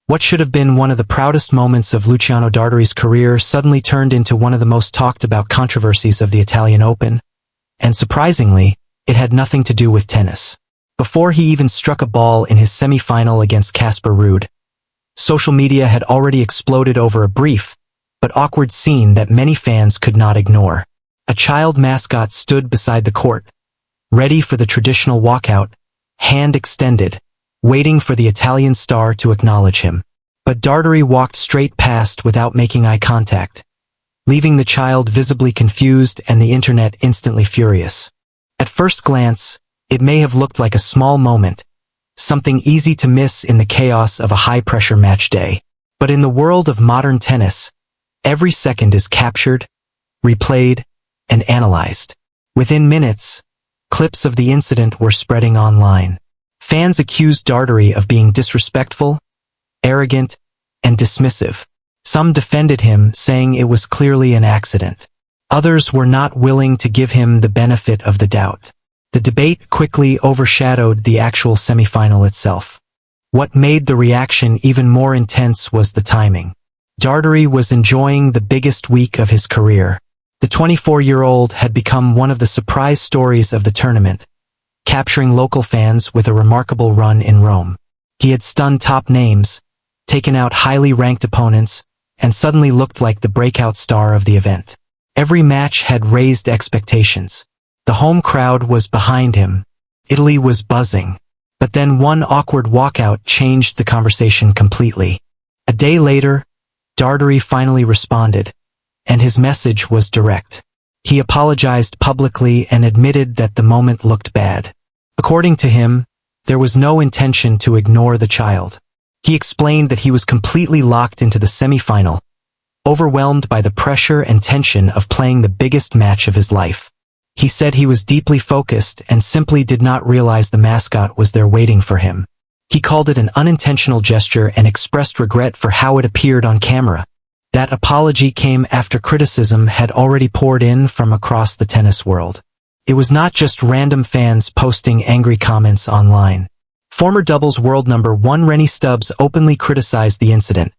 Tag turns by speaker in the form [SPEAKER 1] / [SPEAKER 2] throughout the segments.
[SPEAKER 1] What should have been one of the proudest moments of Luciano Darderi's career suddenly turned into one of the most talked about controversies of the Italian Open. And surprisingly, it had nothing to do with tennis. Before he even struck a ball in his semi-final against Casper Ruud, social media had already exploded over a brief, but awkward scene that many fans could not ignore. A child mascot stood beside the court, ready for the traditional walkout, hand extended, waiting for the Italian star to acknowledge him. But Dartery walked straight past without making eye contact, leaving the child visibly confused and the internet instantly furious. At first glance, it may have looked like a small moment, something easy to miss in the chaos of a high-pressure match day. But in the world of modern tennis, every second is captured, replayed, and analyzed. Within minutes, clips of the incident were spreading online. Fans accused Dartery of being disrespectful, arrogant, and dismissive. Some defended him, saying it was clearly an accident. Others were not willing to give him the benefit of the doubt. The debate quickly overshadowed the actual semifinal itself. What made the reaction even more intense was the timing. Dartery was enjoying the biggest week of his career. The 24-year-old had become one of the surprise stories of the tournament, capturing local fans with a remarkable run in Rome. He had stunned top names, taken out highly ranked opponents, and suddenly looked like the breakout star of the event. Every match had raised expectations. The home crowd was behind him. Italy was buzzing. But then one awkward walkout changed the conversation completely. A day later, Dartery finally responded, and his message was direct. He apologized publicly and admitted that the moment looked bad. According to him, there was no intention to ignore the child. He explained that he was completely locked into the semifinal, overwhelmed by the pressure and tension of playing the biggest match of his life. He said he was deeply focused and simply did not realize the mascot was there waiting for him. He called it an unintentional gesture and expressed regret for how it appeared on camera. That apology came after criticism had already poured in from across the tennis world. It was not just random fans posting angry comments online. Former doubles world number 1 Rennae Stubbs openly criticized the incident,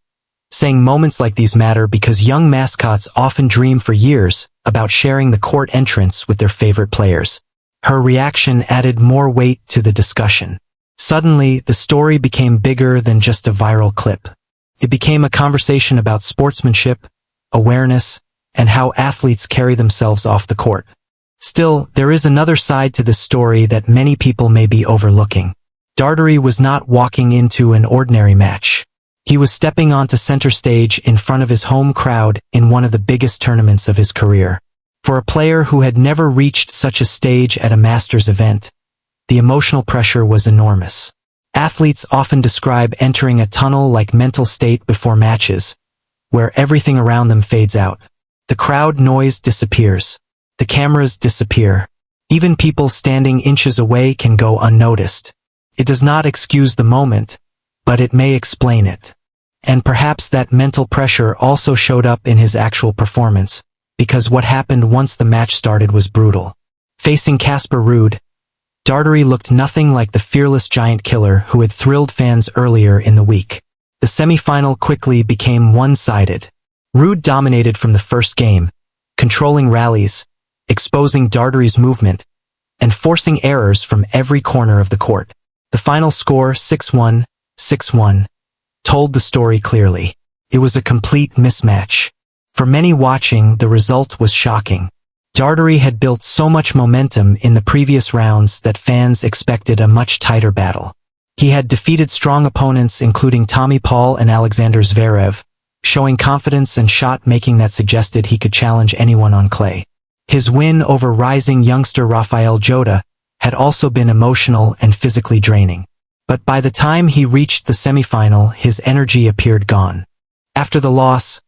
[SPEAKER 1] saying moments like these matter because young mascots often dream for years about sharing the court entrance with their favorite players. Her reaction added more weight to the discussion. Suddenly, the story became bigger than just a viral clip. It became a conversation about sportsmanship, awareness, and how athletes carry themselves off the court. Still, there is another side to this story that many people may be overlooking. Dartery was not walking into an ordinary match. He was stepping onto center stage in front of his home crowd in one of the biggest tournaments of his career. For a player who had never reached such a stage at a Masters event, the emotional pressure was enormous. Athletes often describe entering a tunnel-like mental state before matches, where everything around them fades out. The crowd noise disappears. The cameras disappear. Even people standing inches away can go unnoticed. It does not excuse the moment, but it may explain it. And perhaps that mental pressure also showed up in his actual performance, because what happened once the match started was brutal. Facing Casper Ruud, Dartery looked nothing like the fearless giant killer who had thrilled fans earlier in the week. The semifinal quickly became one-sided. Ruud dominated from the first game, controlling rallies, exposing Dartery's movement, and forcing errors from every corner of the court. The final score, 6-1, 6-1, told the story clearly. It was a complete mismatch. For many watching, the result was shocking. Dartery had built so much momentum in the previous rounds that fans expected a much tighter battle. He had defeated strong opponents including Tommy Paul and Alexander Zverev, showing confidence and shot-making that suggested he could challenge anyone on clay. His win over rising youngster Rafael Jota had also been emotional and physically draining. But by the time he reached the semifinal, his energy appeared gone. After the loss,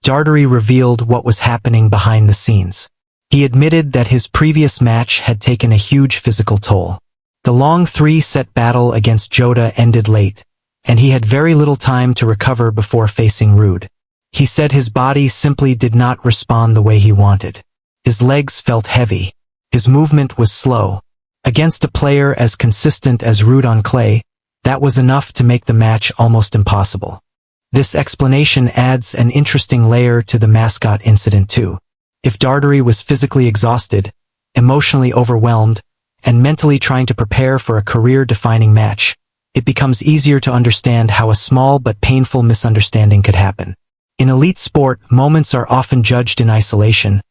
[SPEAKER 1] Dartery revealed what was happening behind the scenes. He admitted that his previous match had taken a huge physical toll. The long 3-set battle against Jota ended late, and he had very little time to recover before facing Ruud. He said his body simply did not respond the way he wanted. His legs felt heavy. His movement was slow. Against a player as consistent as Ruud on clay, that was enough to make the match almost impossible. This explanation adds an interesting layer to the Mascot incident too. If Dartery was physically exhausted, emotionally overwhelmed, and mentally trying to prepare for a career-defining match, it becomes easier to understand how a small but painful misunderstanding could happen. In elite sport, moments are often judged in isolation,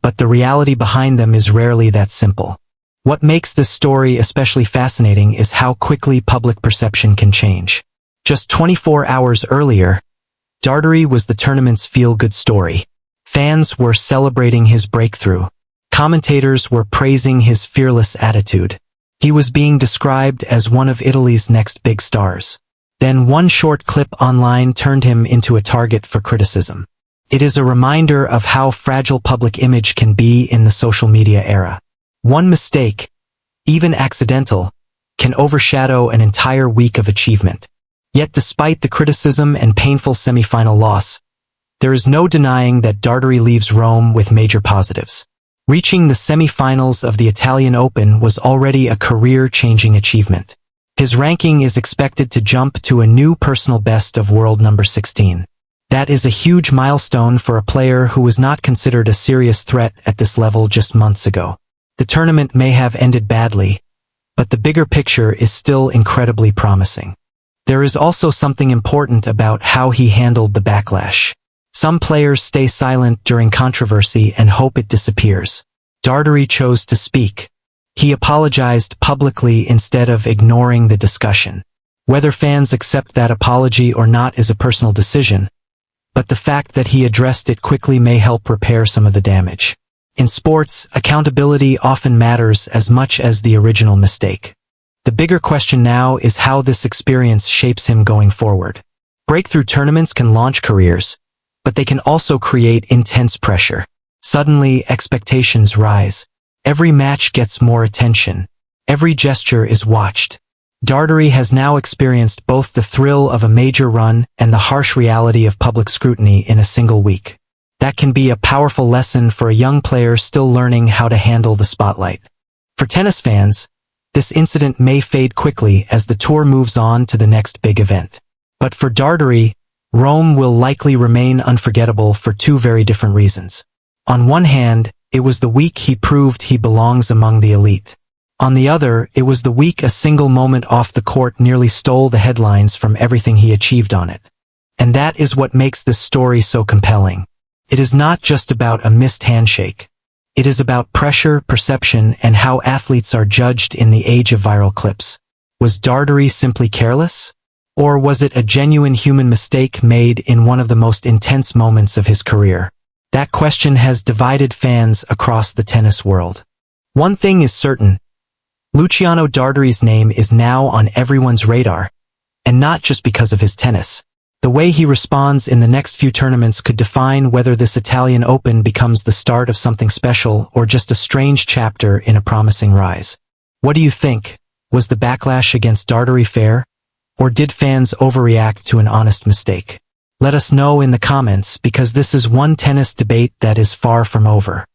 [SPEAKER 1] but the reality behind them is rarely that simple. What makes this story especially fascinating is how quickly public perception can change. Just 24 hours earlier, Dartery was the tournament's feel-good story. Fans were celebrating his breakthrough. Commentators were praising his fearless attitude. He was being described as one of Italy's next big stars. Then one short clip online turned him into a target for criticism. It is a reminder of how fragile public image can be in the social media era. One mistake, even accidental, can overshadow an entire week of achievement. Yet despite the criticism and painful semifinal loss, there is no denying that Dartery leaves Rome with major positives. Reaching the semifinals of the Italian Open was already a career-changing achievement. His ranking is expected to jump to a new personal best of world number 16. That is a huge milestone for a player who was not considered a serious threat at this level just months ago. The tournament may have ended badly, but the bigger picture is still incredibly promising. There is also something important about how he handled the backlash. Some players stay silent during controversy and hope it disappears. Dartery chose to speak. He apologized publicly instead of ignoring the discussion. Whether fans accept that apology or not is a personal decision, but the fact that he addressed it quickly may help repair some of the damage. In sports, accountability often matters as much as the original mistake. The bigger question now is how this experience shapes him going forward. Breakthrough tournaments can launch careers, but they can also create intense pressure. Suddenly, expectations rise. Every match gets more attention. Every gesture is watched. Dartery has now experienced both the thrill of a major run and the harsh reality of public scrutiny in a single week. That can be a powerful lesson for a young player still learning how to handle the spotlight. For tennis fans, this incident may fade quickly as the tour moves on to the next big event. But for Dartery, Rome will likely remain unforgettable for two very different reasons. On one hand, it was the week he proved he belongs among the elite. On the other, it was the week a single moment off the court nearly stole the headlines from everything he achieved on it. And that is what makes this story so compelling. It is not just about a missed handshake. It is about pressure, perception, and how athletes are judged in the age of viral clips. Was Dartery simply careless? Or was it a genuine human mistake made in one of the most intense moments of his career? That question has divided fans across the tennis world. One thing is certain. Luciano Darteri's name is now on everyone's radar, and not just because of his tennis. The way he responds in the next few tournaments could define whether this Italian Open becomes the start of something special or just a strange chapter in a promising rise. What do you think? Was the backlash against Dartery fair? Or did fans overreact to an honest mistake? Let us know in the comments because this is one tennis debate that is far from over.